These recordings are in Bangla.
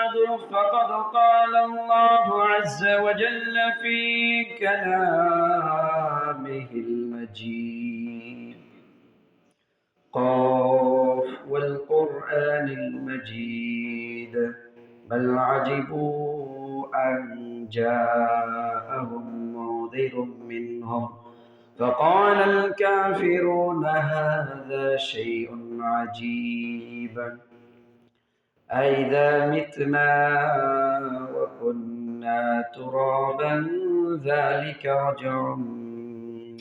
بعد فقد قال الله عز وجل في كلامه المجيد قاف والقرآن المجيد بل عجبوا أن جاءهم منذر منهم فقال الكافرون هذا شيء عجيب أئذا متنا وكنا ترابا ذلك رجع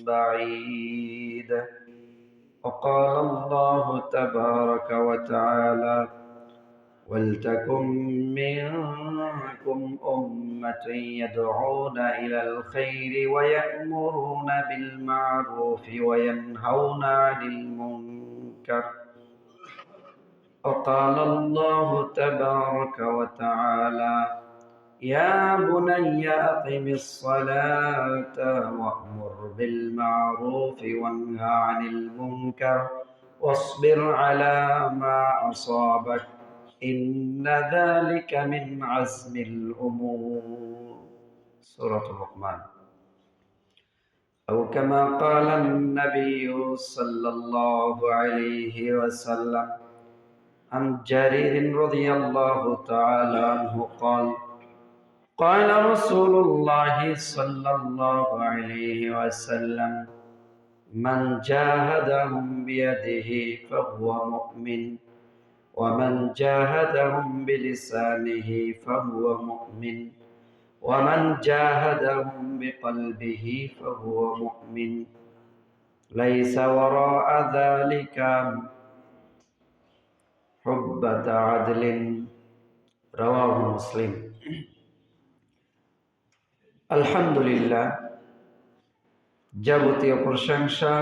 بعيد وقال الله تبارك وتعالى ولتكن منكم أمة يدعون إلى الخير ويأمرون بالمعروف وينهون عن المنكر وقال الله تبارك وتعالى يا بني أقم الصلاة وأمر بالمعروف وانه عن المنكر واصبر على ما أصابك إن ذلك من عزم الأمور سورة اللقمان أو كما قال النبي صلى الله عليه وسلم عن جرير رضي الله تعالى عنه قال قال رسول الله صلى الله عليه وسلم من جاهدهم بيده فهو مؤمن ومن جاهدهم بلسانه فهو مؤمن ومن جاهدهم بقلبه فهو مؤمن ليس وراء ذلك حبة عدل رواه مسلم আলহামদুলিল্লাহ যাবতীয় প্রশংসা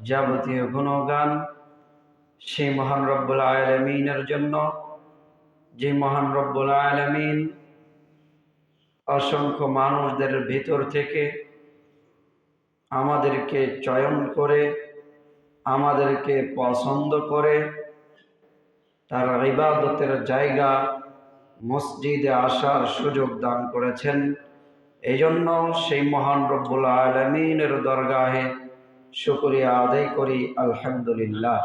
যাবতীয় গুণগান সেই মহান রব্বুল আলামিনের জন্য যে মহান রব্বুল আলামিন অসংখ্য মানুষদের ভিতর থেকে আমাদেরকে চয়ন করে আমাদেরকে পছন্দ করে তার ইবাদতের জায়গা মসজিদে আসার সুযোগ দান করেছেন। এই জন্য সেই মহান রব্বুল আলামিনের দরগাহে শুকরিয়া আদায় করি আলহামদুলিল্লাহ।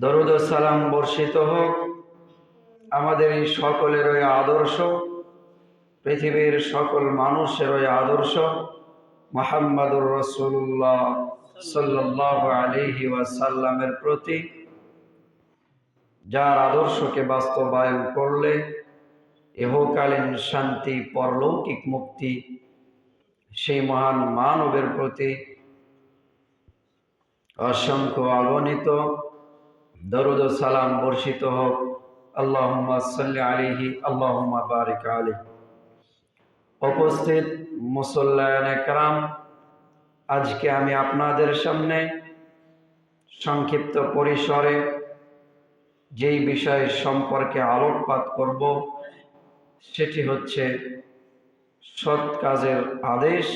দরুদ ও সালাম বর্ষিত হোক আমাদের এই সকলের ওই আদর্শ, পৃথিবীর সকল মানুষের ওই আদর্শ মুহাম্মদুর রাসূলুল্লাহ সাল্লাল্লাহু আলাইহি ওয়াসাল্লামের প্রতি, যার আদর্শকে বাস্তবায়ন করলে ইহকালীন শান্তি পরলৌকিক মুক্তি, সেই মহান মানবের প্রতি অসংখ্য অগণিত দরুদ ও সালাম বর্ষিত হোক। আল্লাহুম্মা সাল্লি আলাইহি আল্লাহুম্মা বারিক আলাইহি। উপস্থিত মুসল্লায়ানে কেরাম, আজকে আমি আপনাদের সামনে সংক্ষিপ্ত পরিসরে যেই বিষয় সম্পর্কে আলোকপাত করব সেটি হচ্ছে সৎ কাজের আদেশ,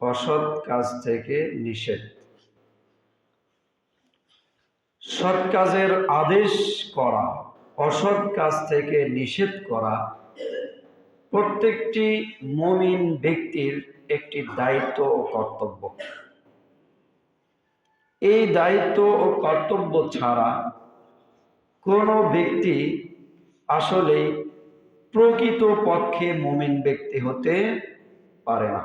অসৎ কাজ থেকে নিষেধ। সৎ কাজের আদেশ করা, অসৎ কাজ থেকে নিষেধ করা প্রত্যেকটি মুমিন ব্যক্তির একটি দায়িত্ব ও কর্তব্য। এই দায়িত্ব ও কর্তব্য ছাড়া কোনো ব্যক্তি আসলে প্রকৃত পক্ষে মুমিন ব্যক্তি হতে পারে না।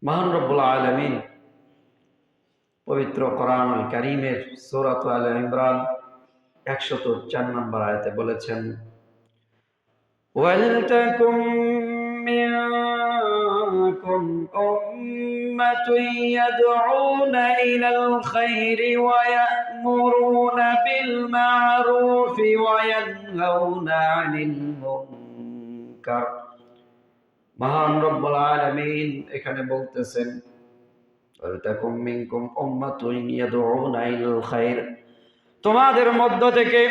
মহান রব্বুল আলামিন পবিত্র কোরআনুল কারীমের সূরা আলে ইমরান 104 নম্বর আয়াতে বলেছেন, ওয়ালতাকুম মিনকুম উম্মাতুন ইয়াদউনা ইলাল খায়রি ওয়া ইয়া'মুরুনা বিল মা'রুফি ওয়া ইয়ানহাউনা আনিল মুনকার। মহান রব্বুল আলামিন এখানে বলতেছেন ওয়ালতাকুম মিনকুম উম্মাতুন ইয়াদউনা ইলাল খায়র, তোমাদের মধ্য থেকে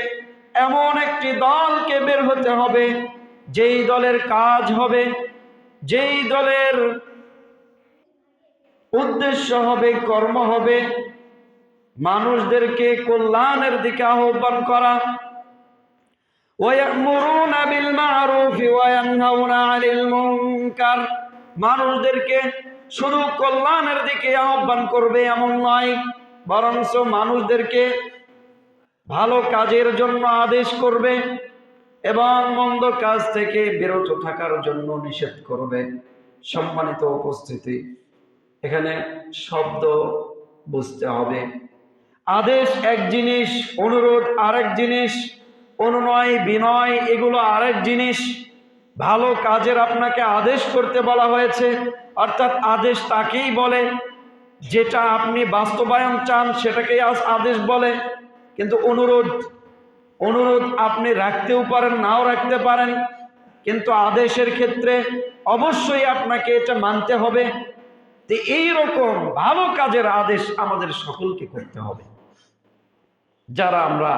এমন একটি দলকে বের হতে হবে যেই দলের কাজ হবে, যেই দলের উদ্দেশ্য হবে, কর্ম হবে মানুষদেরকে কল্যাণের দিকে আহ্বান করা। ওয়ায়ামুরুনা বিল মা'রুফ ওয়া ইয়ানহাউনা আনিল মুনকার, মানুষদেরকে শুধু কল্যাণের দিকে আহ্বান করবে এমন নয়, বরঞ্চ মানুষদেরকে ভালো কাজের জন্য আদেশ করবে এবং মন্দ কাজ থেকে বিরত থাকার জন্য নিষেধ করবে। সম্মানিত উপস্থিতি, এখানে শব্দ বুঝতে হবে। আদেশ এক জিনিস, অনুরোধ আরেক জিনিস, অনুনয় বিনয় এগুলো আরেক জিনিস। ভালো কাজের আপনাকে আদেশ করতে বলা হয়েছে, অর্থাৎ আদেশ তাকেই বলে যেটা আপনি বাস্তবায়ন চান, সেটাকেই আদেশ বলে। কিন্তু অনুরোধ আপনি রাখতেও পারেন, নাও রাখতে পারেন, কিন্তু আদেশের ক্ষেত্রে অবশ্যই আপনাকে এটা মানতে হবে। তো এইরকম ভালো কাজের আদেশ আমাদের সকলকে করতে হবে। যারা আমরা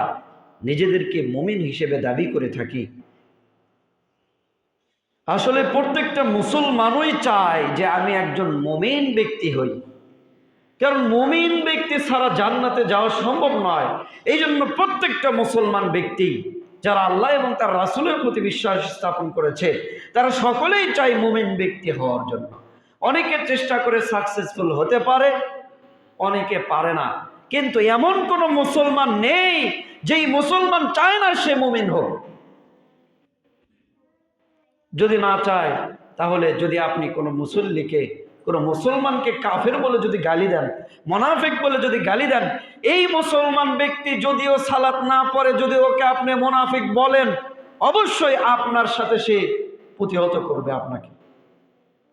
নিজেদেরকে মুমিন হিসেবে দাবি করে থাকি, আসলে প্রত্যেকটা মুসলমানই চায় যে আমি একজন মুমিন ব্যক্তি হই, কারণ মুমিন ব্যক্তি ছাড়া জান্নাতে যাওয়া সম্ভব নয়। এই জন্য প্রত্যেকটা মুসলমান ব্যক্তি যারা আল্লাহ এবং তার রাসূলের প্রতি বিশ্বাস স্থাপন করেছে, তারা সকলেই চায় মুমিন ব্যক্তি হওয়ার জন্য। অনেকে চেষ্টা করে সাকসেসফুল হতে পারে, অনেকে পারে না, কিন্তু এমন কোন মুসলমান নেই যেই মুসলমান চায় না সে মুমিন হোক। যদি না চায়, তাহলে যদি আপনি কোনো মুসল্লিকে, কোনো মুসলমানকে কাফের বলে যদি গালি দেন, মুনাফিক বলে যদি গালি দেন, এই মুসলমান ব্যক্তি যদিও সালাত না পড়ে, যদি ওকে আপনি মুনাফিক বলেন, অবশ্যই আপনার সাথে সে প্রতিহত করবে,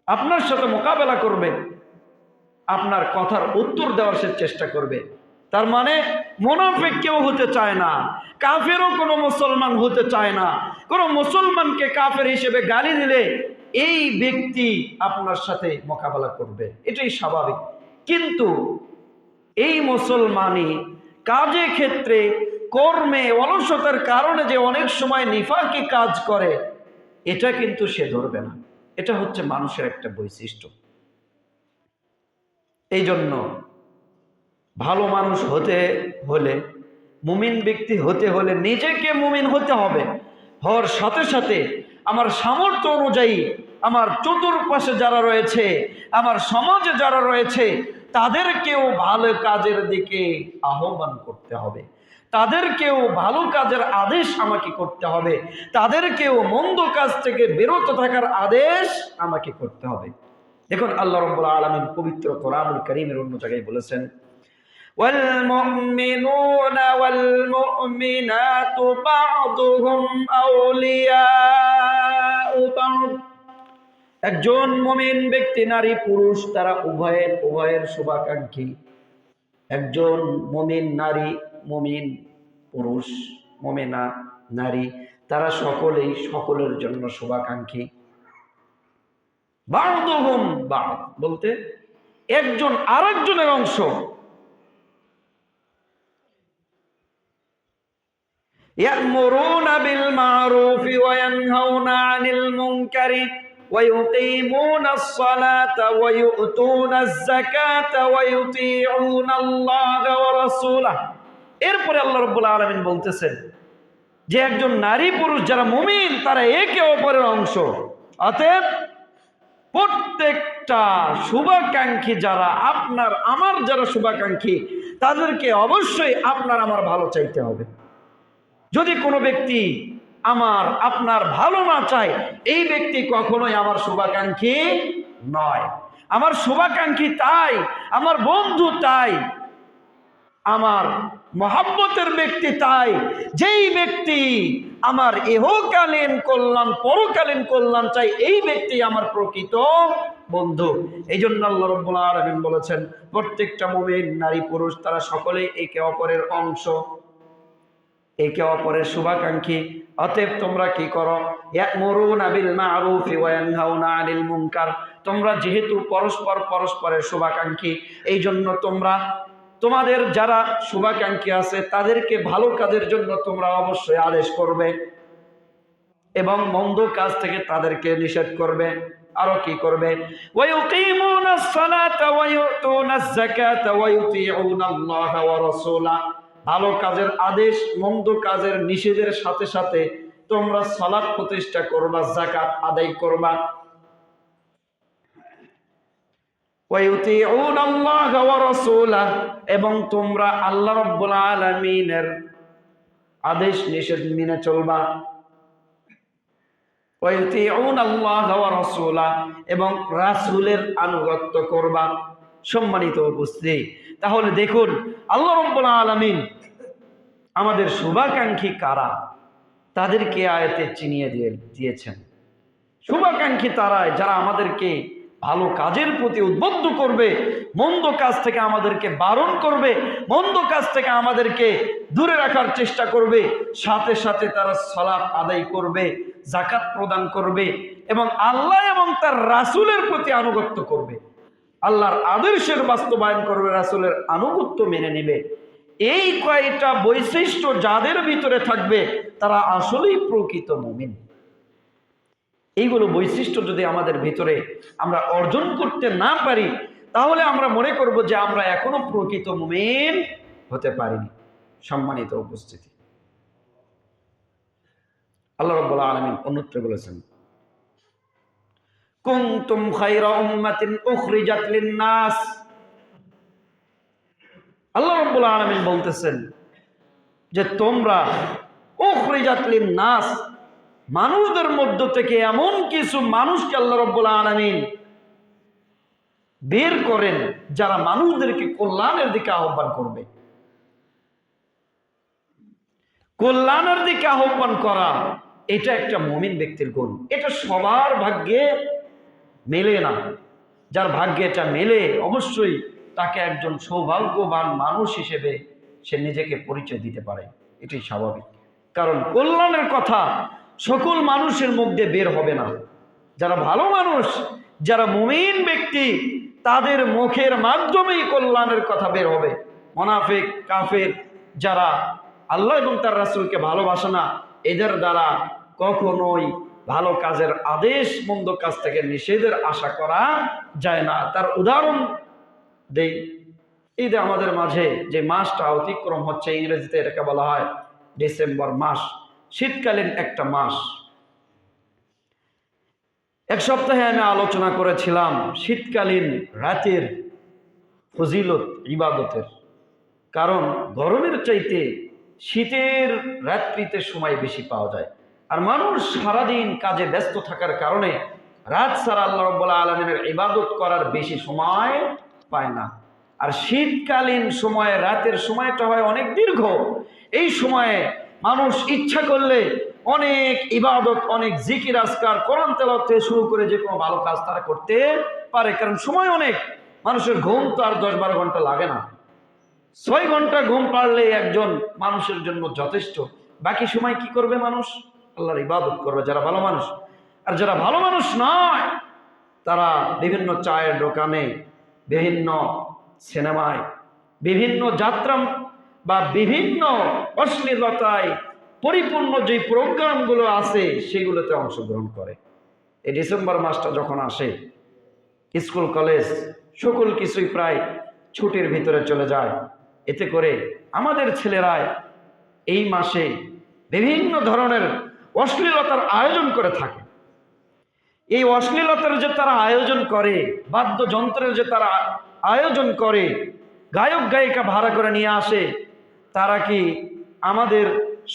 আপনার সাথে মোকাবেলা করবে, আপনার কথার উত্তর দেওয়ার সে চেষ্টা করবে। তার মানে মুনাফিক কেউ হতে চায় না, কাফেরও কোনো মুসলমান হতে চায় না। কোনো মুসলমানকে কাফের হিসেবে গালি দিলে এই ব্যক্তি আপনার সাথে মোকাবেলা করবে, এটাই স্বাভাবিক। কিন্তু এই মুসলমানই কাজে ক্ষেত্রে কর্মে অলসতার কারণে যে অনেক সময় নিফাকি কাজ করে, এটা কিন্তু সে ধরবে না। এটা হচ্ছে মানুষের একটা বৈশিষ্ট্য। এই জন্য ভালো মানুষ হতে হলে, মুমিন ব্যক্তি হতে হলে নিজেকে মুমিন হতে হবে। হওয়ার সাথে সাথে আমার সামর্থ্য অনুযায়ী আমার চতুর্পাশে যারা রয়েছে, আমার সমাজে যারা রয়েছে, তাদেরকেও ভালো কাজের দিকে আহ্বান করতে হবে, তাদেরকেও ভালো কাজের আদেশ আমাকে করতে হবে, তাদেরকেও মন্দ কাজ থেকে বিরত থাকার আদেশ আমাকে করতে হবে। দেখুন আল্লাহ রাব্বুল আলামিন পবিত্র কোরআনুল কারীমের অন্য জায়গায় বলেছেন, والمؤمنون والمؤمنات بعضهم أولياء بعض, একজন মুমিন ব্যক্তি নারী পুরুষ তারা উভয়ের শুভাকাঙ্ক্ষী। একজন মুমিন নারী, মুমিন পুরুষ, মুমিনা নারী, তারা সকলেই সকলের জন্য শুভাকাঙ্ক্ষী। বা'দুহুম বা'দ বলতে একজন আরেকজনের অংশ। يأمرون بالمعروف وينهون عن المنكر ويقيمون الصلاة ويؤتون الزكاة ويطيعون الله ورسوله। এরপরে আল্লাহ রাব্বুল আলামিন বলতেছেন যে একজন নারী পুরুষ যারা মুমিন তারা একে অপরের অংশ। অতএব প্রত্যেকটা শুভাকাঙ্ক্ষী যারা, আপনার আমার যারা শুভাকাঙ্ক্ষী, তাদেরকে অবশ্যই আপনার আমার ভালো চাইতে হবে। যদি কোনো ব্যক্তি আপনার ভালো না চায়, এই ব্যক্তি কখনোই আমার শুভাকাঙ্ক্ষী নয়। আমার শুভাকাঙ্ক্ষী তাই, আমার বন্ধু তাই, আমার মহব্বতের ব্যক্তি তাই, যেই ব্যক্তি আমার ইহকালীন কল্যাণ পরকালীন কল্যাণ চাই, এই ব্যক্তি আমার প্রকৃত বন্ধু। এই জন্য আল্লাহ রাব্বুল আলামিন বলেছেন প্রত্যেকটা মুমিন নারী পুরুষ তারা সকলেই একে অপরের অংশ, একে অপরের শুভাকাঙ্ক্ষী। অতএব তোমরা কি করো? ইয়া'মুরুনা বিল মা'রুফ ওয়া ইয়ানহাউনা আনিল মুনকার। তোমরা যেহেতু পরস্পরের শুভাকাঙ্ক্ষী, এই জন্য তোমাদের যারা শুভাকাঙ্ক্ষী আছে তাদেরকে ভালো কাজের জন্য তোমরা অবশ্যই আদেশ করবে এবং মন্দ কাজ থেকে তাদেরকে নিষেধ করবে। আরো কি করবে? ওয়ায়ুকিমুনাস সালাতা ওয়া ইউতুনাজ যাকাতা ওয়া ইউতিউনাল্লাহা ওয়া রাসূলা। ভালো কাজের আদেশ, মন্দ কাজের নিষেধের সাথে সাথে তোমরা সালাত প্রতিষ্ঠা করবা, যাকাত আদায় করবা। ওয়া ইউতিউনাল্লাহা ওয়া রাসূলা, এবং তোমরা আল্লাহ রাব্বুল আলামিনের আদেশ নিষেধ মেনে চলবা। ওয়া ইউতিউনাল্লাহা ওয়া রাসূলা, এবং রাসূলের আনুগত্য করবা। সম্মানিত উপস্থিতি, তাহলে দেখুন আল্লাহ রাব্বুল আলামিন আমাদের শুভাকাঙ্ক্ষী কারা তাদেরকে আয়াতে চিনিয়ে দিয়েছেন। শুভাকাঙ্ক্ষী তারাই যারা আমাদেরকে ভালো কাজের প্রতি উদ্বুদ্ধ করবে, মন্দ কাজ থেকে আমাদেরকে বারণ করবে, মন্দ কাজ থেকে আমাদেরকে দূরে রাখার চেষ্টা করবে, সাথে সাথে তারা সালাত আদায় করবে, যাকাত প্রদান করবে এবং আল্লাহ এবং তার রাসূলের প্রতি আনুগত্য করবে, আল্লাহর আদর্শের বাস্তবায়ন করবে, রাসূলের আনুগত্য মেনে নেবে। এই কয়টা বৈশিষ্ট্য যাদের ভিতরে থাকবে তারা আসলেই প্রকৃত মুমিন। এইগুলো বৈশিষ্ট্য যদি আমাদের ভিতরে আমরা অর্জন করতে না পারি তাহলে আমরা মনে করব যে আমরা এখনো প্রকৃত মুমিন হতে পারিনি। সম্মানিত উপস্থিতি, আল্লাহ রাব্বুল আলামিন অন্যত্র বলেছেন, কুনতুম খায়রা উম্মাতিন উখরিজাত লিন-নাস। আল্লাহ রাব্বুল আলামিন বলতেছেন যে তোমরা উখরিজাত লিন-নাস, মানুষদের মধ্য থেকে এমন কিছু মানুষকে আল্লাহ রাব্বুল আলামিন বের করেন যারা মানুষদেরকে কল্যাণের দিকে আহ্বান করবে। কল্যাণের দিকে আহ্বান করা এটা একটা মুমিন ব্যক্তির গুণ। এটা সবার ভাগ্যে মেলে না। যার ভাগ্যে এটা মেলে অবশ্যই তাকে একজন সৌভাগ্যবান মানুষ হিসেবে সে নিজেকে পরিচয় দিতে পারে। এটাই স্বাভাবিক, কারণ কল্যাণের কথা সকল মানুষের মধ্যে বের হবে না। যারা ভালো মানুষ, যারা মুমিন ব্যক্তি, তাদের মুখের মাধ্যমেই কল্যাণের কথা বের হবে। মুনাফিক, কাফের, যারা আল্লাহ এবং তার রাসূলকে ভালোবাসে না, এদের দ্বারা কখনোই ভালো কাজের আদেশ, মন্দ কাজ থেকে নিষেধের আশা করা যায় না। তার উদাহরণ দেই, এই যে আমাদের মাঝে যে মাসটা অতিক্রম হচ্ছে, ইংরেজিতে এটাকে বলা হয় ডিসেম্বর মাস, শীতকালীন একটা মাস। এক সপ্তাহে আমি আলোচনা করেছিলাম শীতকালীন রাতের ফজিলত, ইবাদতের। কারণ গরমের চাইতে শীতের রাত্রিতে সময় বেশি পাওয়া যায়, আর মানুষ সারাদিন কাজে ব্যস্ত থাকার কারণে রাত ছাড়া আল্লাহ রাব্বুল আলামিনের ইবাদত করার বেশি সময় পায় না। আর শীতকালীন সময়ে রাতের সময়টা হয় অনেক দীর্ঘ। এই সময়ে মানুষ ইচ্ছা করলে অনেক ইবাদত, অনেক জিকির আজকার, কোরআন তেলাওয়াত থেকে শুরু করে যে কোনো ভালো কাজ তারা করতে পারে, কারণ সময় অনেক। মানুষের ঘুম তো আর 10-12 ঘন্টা লাগে না। 6 ঘন্টা ঘুম পারলে একজন মানুষের জন্য যথেষ্ট। বাকি সময় কি করবে মানুষ? আল্লাহর ইবাদত করবে, যারা ভালো মানুষ। আর যারা ভালো মানুষ নয় তারা বিভিন্ন চায়ের দোকানে, বিভিন্ন সিনেমায়, বিভিন্ন যাত্রা বা বিভিন্ন অশ্লীলতায় পরিপূর্ণ যে প্রোগ্রামগুলো আছে সেগুলোতে অংশগ্রহণ করে। এই ডিসেম্বর মাসটা যখন আসে, স্কুল কলেজ সকল কিছুই প্রায় ছুটির ভিতরে চলে যায়। এতে করে আমাদের ছেলেরা এই মাসে বিভিন্ন ধরনের অশ্লীলতার আয়োজন করে থাকে। এই অশ্লীলতার যে তারা আয়োজন করে, বাদ্যযন্ত্রের যে তারা আয়োজন করে, গায়ক গায়িকা ভাড়া করে নিয়ে আসে, তারা কি আমাদের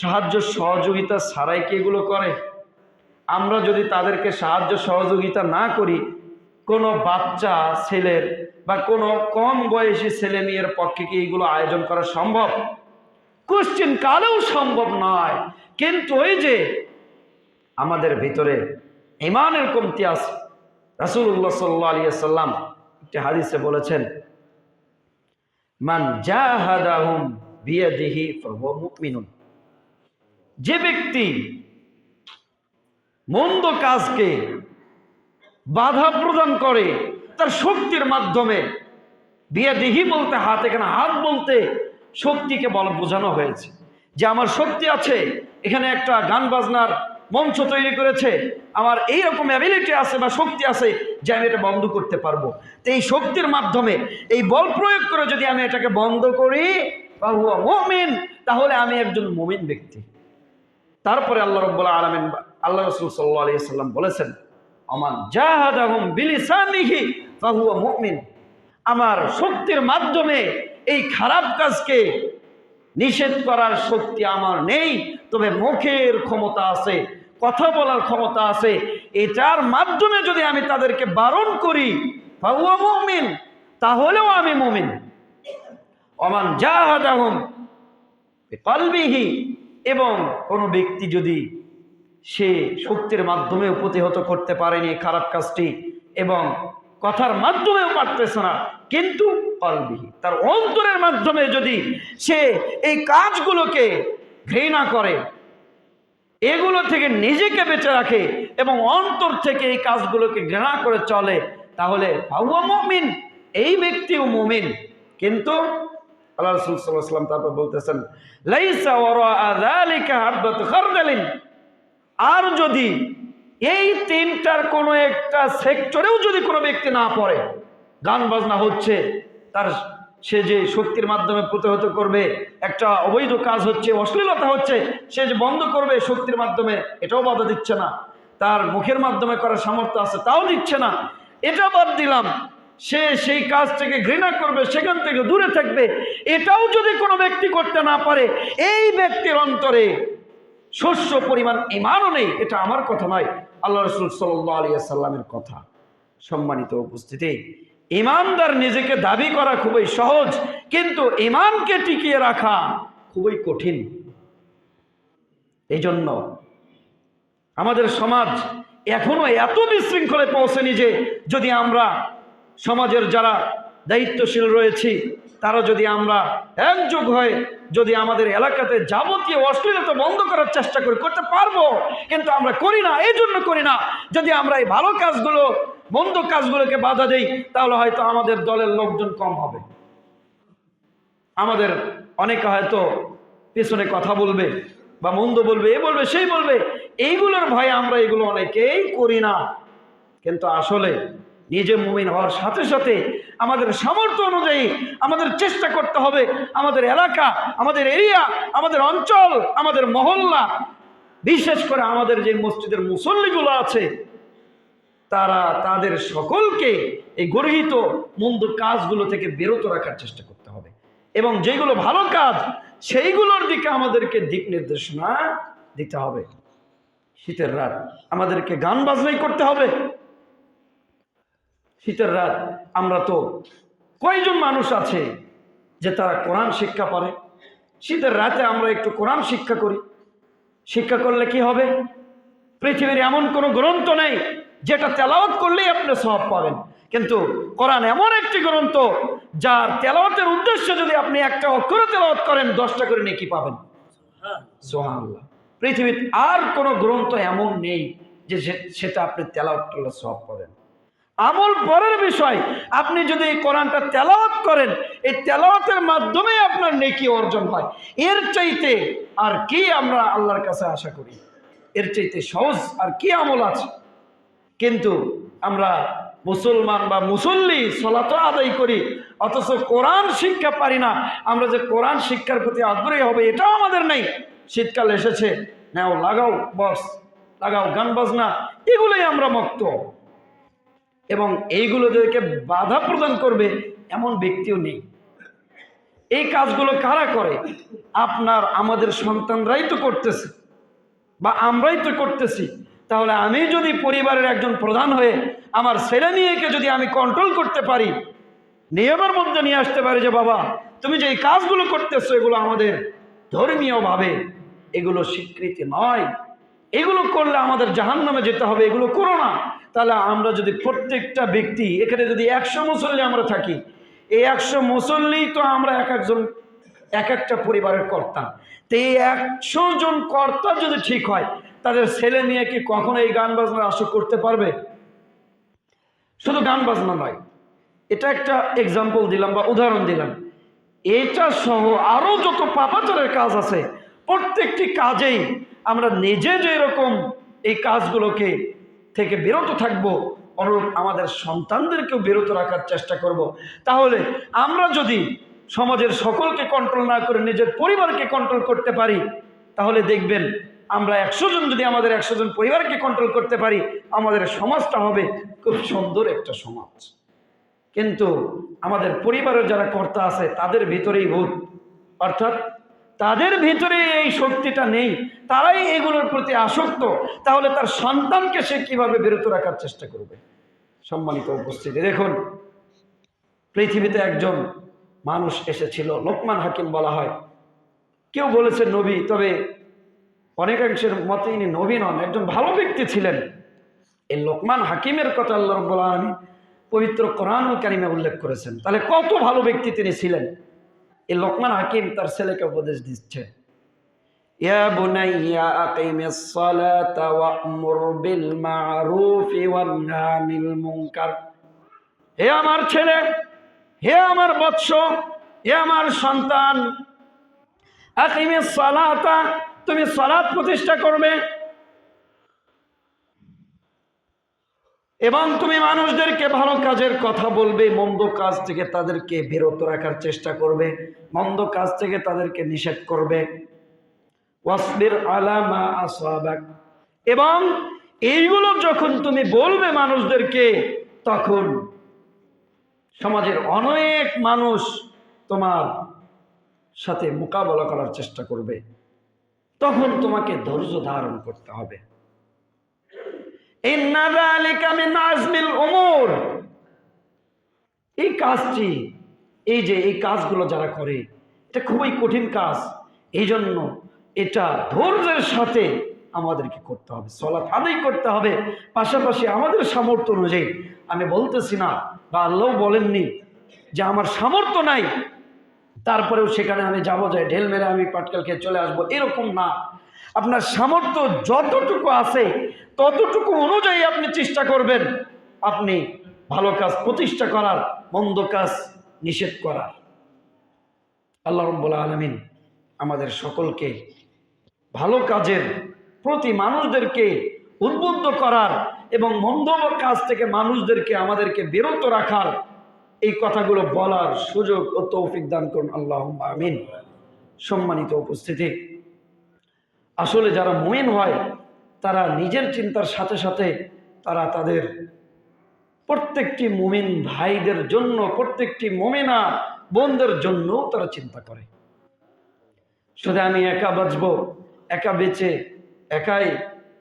সাহায্য সহযোগিতা ছাড়াই কি এগুলো করে? আমরা যদি তাদেরকে সাহায্য সহযোগিতা না করি, কোনো বাচ্চা ছেলের বা কোনো কম বয়সী ছেলে মেয়ের পক্ষে কি এইগুলো আয়োজন করা সম্ভব? কোশ্চেন কালেও সম্ভব নয়। কিন্তু ওই যে আমাদের ভিতরে ঈমানের কমতি আছে। রাসূলুল্লাহ সাল্লাল্লাহু আলাইহি ওয়াসাল্লাম একটি হাদিসে বলেছেন, মান জাহাদাহুম বিয়াদিহি ফাহুয়া মুমিনুন। যে ব্যক্তি মন্দ কাজকে বাধা প্রদান করে তার শক্তির মাধ্যমে, বিয়াদিহি বলতে হাত, এখানে হাত বলতে শক্তিকে বোঝানো হয়েছে যে আমার শক্তি আছে। এখানে একটা গান বাজনার মঞ্চ তৈরি করেছে, আমার এইরকম অ্যাবিলিটি আছে বা শক্তি আছে যে আমি এটা বন্ধ করতে পারবো। তো এই শক্তির মাধ্যমে এই বল প্রয়োগ করে যদি আমি এটাকে বন্ধ করি ফাহুয়া মুমিন, তাহলে আমি একজন মুমিন ব্যক্তি। তারপরে আল্লাহ রাব্বুল আলামিন, আল্লাহ রাসূল সাল্লাল্লাহু আলাইহি ওয়াসাল্লাম বলেছেন, আমান জাহাদাহুম বিলিসানিহি ফাহুয়া মুমিন, আমার শক্তির মাধ্যমে এই খারাপ কাজকে নিষেধ করার শক্তি আমার নেই, তবে মুখের ক্ষমতা আছে, কথা বলার ক্ষমতা আছে, এটার মাধ্যমে যদি আমি তাদেরকে বারণ করি ফাহুয়া মুমিন, তাহলেও আমি মুমিন। ওমান জাহাদাহুম বিকলবিহি, এবং কোনো ব্যক্তি যদি সে শক্তির মাধ্যমে প্রতিহত করতে পারেনি খারাপ কাজটি এবং কথার মাধ্যমেও পারতেছে না, কিন্তু কলবিহি, তার অন্তরের মাধ্যমে যদি সে এই কাজগুলোকে ঘৃণা করে, এগুলো থেকে নিজেকে বেঁচে রাখে এবং অন্তর থেকে এই কাজগুলোকে ঘৃণা করে চলে, তাহলে ফাহুয়া মুমিন, এই ব্যক্তিও মুমিন। কিন্তু আল্লাহ রাসূল সাল্লাল্লাহু আলাইহি ওয়াসাল্লাম তারপর বলতেছেন, লাইসা ওয়ারাআ যালিকা হাববাতু খারদালিন, আর যদি এই তিনটার কোনো একটা সেক্টরেও যদি কোনো ব্যক্তি না পড়ে, গান বাজনা হচ্ছে, তার সে যে শক্তির মাধ্যমে প্রতিহত করবে, একটা অবৈধ কাজ হচ্ছে, অশ্লীলতা হচ্ছে, সে যে বন্ধ করবে শক্তির মাধ্যমে, এটাও বাধা দিচ্ছে না, তার মুখের মাধ্যমে করার সামর্থ্য আছে তাও দিচ্ছে না, এটা বাদ দিলাম, সে সেই কাজ থেকে ঘৃণা করবে, সেখান থেকে দূরে থাকবে, এটাও যদি কোনো ব্যক্তি করতে না পারে, এই ব্যক্তির অন্তরে শস্য পরিমাণ ঈমানও নেই। এটা আমার কথা নয়, আল্লাহ রাসূল সাল্লাল্লাহু আলাইহি ওয়াসাল্লামের কথা। সম্মানিত উপস্থিতি, ঈমানদার নিজেকে দাবি করা খুবই সহজ, কিন্তু ঈমানকে টিকিয়ে রাখা খুবই কঠিন। এই জন্য আমাদের সমাজ এখনো এত বিশৃঙ্খলে পৌঁছেনি যে যদি আমরা সমাজের যারা দায়িত্বশীল রয়েছি তারা যদি আমরা একযোগ হয়ে যদি আমাদের এলাকাতে যাবতীয় অশ্লীলতা বন্ধ করার চেষ্টা করি, করতে পারবো, কিন্তু আমরা করি না। এই জন্য করি না, যদি আমরা এই ভালো কাজগুলো, মন্দ কাজগুলোকে বাধা দেই, তাহলে হয়তো আমাদের দলের লোকজন কম হবে, আমাদের অনেকে হয়তো পেছনে কথা বলবে বা মন্দ বলবে, এ বলবে সেই বলবে, এইগুলোর ভয়ে আমরা এগুলো অনেকেই করি না। কিন্তু আসলে নিজে মুমিন হওয়ার সাথে সাথে আমাদের সামর্থ্য অনুযায়ী আমাদের চেষ্টা করতে হবে আমাদের এলাকা, আমাদের এরিয়া, আমাদের অঞ্চল, আমাদের মহল্লা, বিশেষ করে আমাদের যে মসজিদের মুসল্লিগুলো আছে, তারা তাদের সকলকে এই গর্হিত মন্দ কাজগুলো থেকে বিরত রাখার চেষ্টা করতে হবে এবং যেগুলো ভালো কাজ সেইগুলোর দিকে আমাদেরকে দিক নির্দেশনা দিতে হবে। শীতের রাত আমাদেরকে গান বাজনাই করতে হবে। শীতের রাত আমরা তো কয়জন মানুষ আছে যে তারা কোরআন শিক্ষা পারে? শীতের রাতে আমরা একটু কোরআন শিক্ষা করি। শিক্ষা করলে কি হবে? পৃথিবীর এমন কোনো গ্রন্থ নেই যেটা তেলাওয়াত করলেই আপনি সওয়াব পাবেন, কিন্তু কোরআন এমন একটি গ্রন্থ যার তেলাওয়াতের উদ্দেশ্যে যদি আপনি একটা অক্ষর তেলাওয়াত করেন 10টা করে নেকি পাবেন। সুবহানাল্লাহ। পৃথিবীর আর কোনো গ্রন্থ এমন নেই যে সেটা আপনি তেলাওয়াত করলে সওয়াব পাবেন। আমল পরের বিষয়, আপনি যদি এই কোরআনটা তেলাওয়াত করেন, এই তেলাওয়াতের মাধ্যমে আপনার নেকি অর্জন হয়। এর চাইতে আর কি আমরা আল্লাহর কাছে আশা করি? এর চাইতে সহজ আর কি আমল আছে? কিন্তু আমরা মুসলমান বা মুসল্লি, সালাত আদায় করি, অথচ কোরআন শিক্ষা পারি না। আমরা যে কোরআন শিক্ষার প্রতি আগ্রহী হবে এটাও আমাদের নেই। শীতকাল এসেছে, নাও লাগাও বস, লাগাও গান বাজনা, এগুলোই আমরা মক্ত। এবং এইগুলোদেরকে বাধা প্রদান করবে এমন ব্যক্তিও নেই। এই কাজগুলো কারা করে? আপনার আমাদের সন্তানরাই তো করতেছে বা আমরাই তো করতেছি। তাহলে আমি যদি পরিবারের একজন প্রধান হয়ে আমার ছেলে মেয়েকে যদি আমি কন্ট্রোল করতে পারি, নিয়মের মধ্যে নিয়ে আসতে পারি যে বাবা তুমি যে এই কাজগুলো করতেছো এগুলো আমাদের ধর্মীয়ভাবে এগুলো স্বীকৃতি নয়, এগুলো করলে আমাদের জাহান্নামে যেতে হবে, এগুলো করো না। তাহলে আমরা যদি প্রত্যেকটা ব্যক্তি, এখানে যদি 100 মুসল্লি আমরা থাকি, এই 100 মুসল্লি তো আমরা এক একটা পরিবারের কর্তা। তো এই 100 জন কর্তা যদি ঠিক হয়, তাদের ছেলে মেয়ে কি কখনো এই গান বাজনার আসক্ত করতে পারবে? শুধু গান বাজনা নয়, এটা একটা এক্সাম্পল দিলাম বা উদাহরণ দিলাম। এটা সহ আরো যত পাপাচারের কাজ আছে, প্রত্যেকটি কাজেই আমরা নিজে যে এরকম এই কাজগুলোকে থেকে বিরত থাকব, অনুরূপ আমাদের সন্তানদেরকেও বিরত রাখার চেষ্টা করব। তাহলে আমরা যদি সমাজের সকলকে কন্ট্রোল না করে নিজের পরিবারকে কন্ট্রোল করতে পারি, তাহলে দেখবেন আমরা 100 জন যদি আমাদের 100 জন পরিবারকে কন্ট্রোল করতে পারি, আমাদের সমাজটা হবে খুব সুন্দর একটা সমাজ। কিন্তু আমাদের পরিবারের যারা কর্তা আছে তাদের ভিতরেই ভূত, অর্থাৎ তাদের ভিতরে এই শক্তিটা নেই, তারাই এগুলোর প্রতি আসক্ত। তাহলে তার সন্তানকে সে কিভাবে বিরত রাখার চেষ্টা করবে? সম্মানিত উপস্থিতি, দেখুন পৃথিবীতে একজন মানুষ এসেছিল, লোকমান হাকিম বলা হয়। কেউ বলেছে নবী, তবে অনেকাংশের মতে ইনি নবী নন, একজন ভালো ব্যক্তি ছিলেন। এই লোকমান হাকিমের কথা আল্লাহ রাব্বুল আলামিন পবিত্র কোরআনুল কারীমে উল্লেখ করেছেন। তাহলে কত ভালো ব্যক্তি তিনি ছিলেন। এই লোকমান হাকিম তার ছেলেকে উপদেশ দিচ্ছে, ইয়া বুনাইয়া আকিমিস সালাতা ওয়া'মুর বিল মা'রুফি ওয়ানহা আনিল মুনকার। হে আমার ছেলে, হে আমার বৎস, হে আমার সন্তান, আকিমিস সালাতা, তুমি সালাত প্রতিষ্ঠা করবে এবং তুমি মানুষদেরকে ভালো কাজের কথা বলবে, মন্দ কাজ থেকে তাদেরকে বিরত রাখার চেষ্টা করবে, মন্দ কাজ থেকে তাদেরকে নিষেধ করবে। ওয়াসবির আলা মা আসাবাক, এবং এইগুলো যখন তুমি বলবে মানুষদেরকে, তখন সমাজের অনেক মানুষ তোমার সাথে মোকাবেলা করার চেষ্টা করবে, তখন তোমাকে ধৈর্য ধারণ করতে হবে। ইন্না যালিকা মিন আজমিল উমুর, এই কাজটি, এই কাজগুলো যারা করে এটা খুবই কঠিন কাজ। এই জন্য এটা ধৈর্যের সাথে আমাদেরকে করতে হবে, সালাত আদায় করতে হবে। পাশাপাশি আমাদের সামর্থ্য অনুযায়ী, আমি বলতেছি না বা আল্লাহ বলেননি যে আমার সামর্থ্য নাই তারপরেও সেখানে আমি যাবো, যাই ঢেল মেরে আমি পাটকেল খেয়ে চলে আসবো, এরকম না। আপনার সামর্থ্য যতটুকু আছে ততটুকু অনুযায়ী আপনি চেষ্টা করবেন আপনি ভালো কাজ প্রতিষ্ঠা করার, মন্দ কাজ নিষেধ করার। আল্লাহ রাব্বুল আলামিন আমাদের সকলকে ভালো কাজের প্রতি মানুষদেরকে উদ্বুদ্ধ করার এবং মন্দ কাজ থেকে মানুষদেরকে আমাদেরকে বিরত রাখার এই কথাগুলো বলার সুযোগ ও তৌফিক দান করুন, আল্লাহুম্মা আমিন। সম্মানিত উপস্থিতি, আসলে যারা মুমিন হয় তারা নিজের চিন্তার সাথে সাথে তারা তাদের প্রত্যেকটি মুমিন ভাইদের জন্য, প্রত্যেকটি মুমিনা বোনদের জন্য তারা চিন্তা করে। শুধু আমি একা বাঁচবো, একা বেঁচে একাই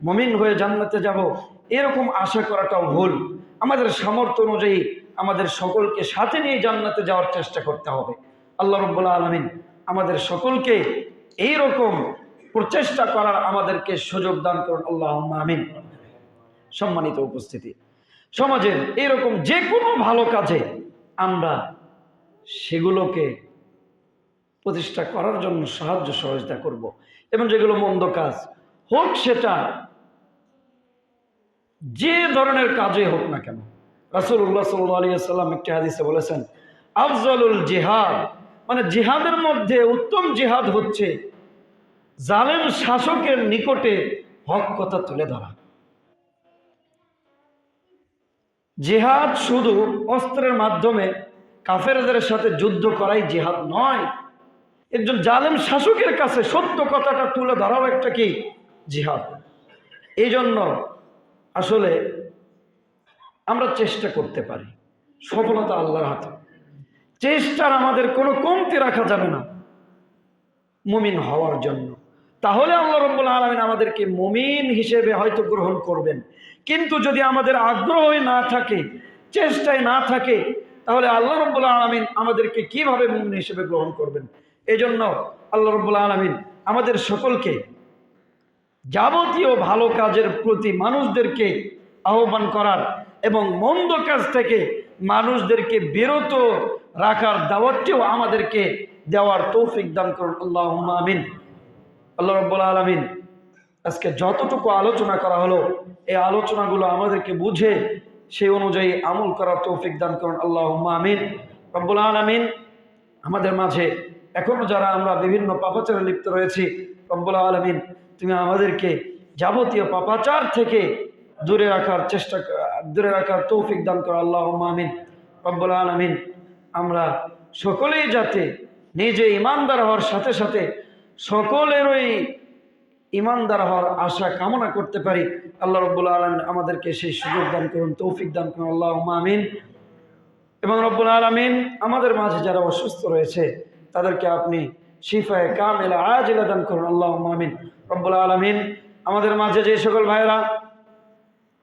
মুমিন হয়ে জান্নাতে যাব, এরকম আশা করাটাও ভুল। আমাদের সামর্থ্য অনুযায়ী আমাদের সকলকে সাথে নিয়ে জান্নাতে যাওয়ার চেষ্টা করতে হবে। আল্লাহ রাব্বুল আলামিন আমাদের সকলকে এইরকম প্রচেষ্টা করার আমাদেরকে সুযোগ দান করুন, আল্লাহুম্মা আমিন। সম্মানিত উপস্থিতি, সমাজের এরকম যে কোনো ভালো কাজে আমরা সেগুলোকে প্রতিষ্ঠা করার জন্য সাহায্য সহযোগিতা করব, এবং যেগুলো মন্দ কাজ হোক, সেটা যে ধরনের কাজে হোক না কেন। রাসূলুল্লাহ সাল্লাল্লাহু আলাইহি ওয়াসাল্লাম একটি হাদিসে বলেছেন, আফজালুল জিহাদ, মানে জিহাদের মধ্যে উত্তম জিহাদ হচ্ছে জালেম শাসকের নিকটে হক কথা তুলে ধরা। জিহাদ শুধু অস্ত্রের মাধ্যমে কাফেরদের সাথে যুদ্ধ করাই জিহাদ নয়, একজন জালেম শাসকের কাছে সত্য কথাটা তুলে ধরাও একটা কি জিহাদ। এই জন্য আসলে আমরা চেষ্টা করতে পারি, সফলতা আল্লাহর হাতে। চেষ্টার আমাদের কোনো কমতি রাখা যাবে না মুমিন হওয়ার জন্য। তাহলে আল্লাহ রাব্বুল আলামিন আমাদেরকে মুমিন হিসেবে হয়তো গ্রহণ করবেন। কিন্তু যদি আমাদের আগ্রহই না থাকে, চেষ্টায় না থাকে, তাহলে আল্লাহ রাব্বুল আলামিন আমাদেরকে কিভাবে মুমিন হিসেবে গ্রহণ করবেন? এজন্য আল্লাহ রাব্বুল আলামিন আমাদের সকলকে যাবতীয় ভালো কাজের প্রতি মানুষদেরকে আহ্বান করার এবং মন্দ কাজ থেকে মানুষদেরকে বিরত রাখার দাওয়াতটিও আমাদেরকে দেওয়ার তৌফিক দান করুন, আল্লাহুম্মা আমিন। আল্লাহ রাব্বুল আলামিন আজকে যতটুকু আলোচনা করা হলো, এই আলোচনাগুলো আমাদেরকে বুঝে সেই অনুযায়ী আমল করার তৌফিক দান করুন, আল্লাহুম্মা আমিন। রব্বুল আলামিন আমাদের মাঝে এখনো যারা আমরা বিভিন্ন পাপাচারে লিপ্ত রয়েছি, রব্বুল আলামিন তুমি আমাদেরকে যাবতীয় পাপাচার থেকে দূরে রাখার দূরে রাখার তৌফিক দান করো আল্লাহুম্মা আমিন। রব্বুল আলামিন আমরা সকলেই যাতে নিজে ইমানদার হওয়ার সাথে সাথে সকলেরই ইমানদার হওয়ার আশা কামনা করতে পারি, আল্লাহ রব্বুল আলামিন আমাদেরকে সেই সুযোগ দান করুন, তৌফিক দান করুন, আল্লাহুম্মা আমিন। এবং রব্বুল আলামিন আমাদের মাঝে যারা অসুস্থ রয়েছে তাদেরকে আপনি শিফায়ে কামিলা আজিলা দান করুন, আল্লাহুম্মা আমিন। রব্বুল আলামিন আমাদের মাঝে যে সকল ভাইরা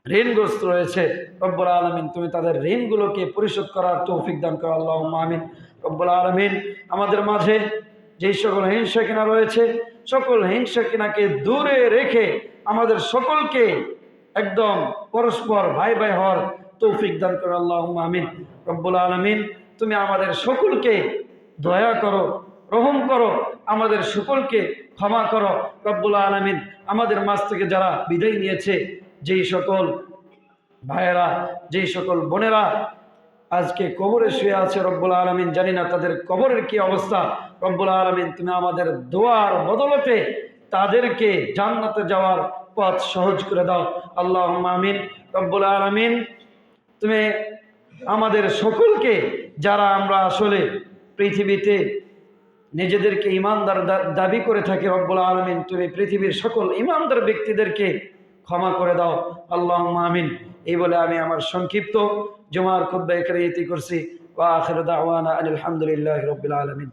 ঋণগ্রস্ত রয়েছে, রব্বুল আলামিন তুমি তাদের ঋণগুলোকে পরিশোধ করার তৌফিক দান করো, আল্লাহুম্মা আমিন। রব্বুল আলামিন আমাদের মাঝে যেই সকল হিংসা কিনা রয়েছে সকল হিংসা কিনাকে দূরে রেখে আমাদের সকলকে একদম পরস্পর ভাই ভাই হওয়ার তৌফিক দান করো, আল্লাহুম্মা আমিন। রব্বুল আলামিন তুমি আমাদের সকলকে দয়া করো, রহম করো, আমাদের সকলকে ক্ষমা করো। রব্বুল আলামিন আমাদের মাঝ থেকে যারা বিদায় নিয়েছে, যেই সকল ভাইয়েরা যেই সকল বোনেরা আজকে কবরে শুয়ে আছে, রব্বুল আলামিন জানি না তাদের কবরের কি অবস্থা, রব্বুল আলামিন তুমি আমাদের দোয়ার বদলতে তাদেরকে জান্নাতে যাওয়ার পথ সহজ করে দাও, আল্লাহুম্মা আমিন। রব্বুল আলামিন তুমি আমাদের সকলকে যারা আমরা আসলে পৃথিবীতে নিজেদেরকে ইমানদার দাবি করে থাকি, রব্বুল আলামিন তুমি পৃথিবীর সকল ইমানদার ব্যক্তিদেরকে ক্ষমা করে দাও, আল্লাহুম্মা আমিন। এই বলে আমি আমার সংক্ষিপ্ত জুমার খুতবা এখানে ইতি করছি। ওয়া আখিরু দাওয়ানা আলহামদুলিল্লাহি রাব্বিল আলামিন।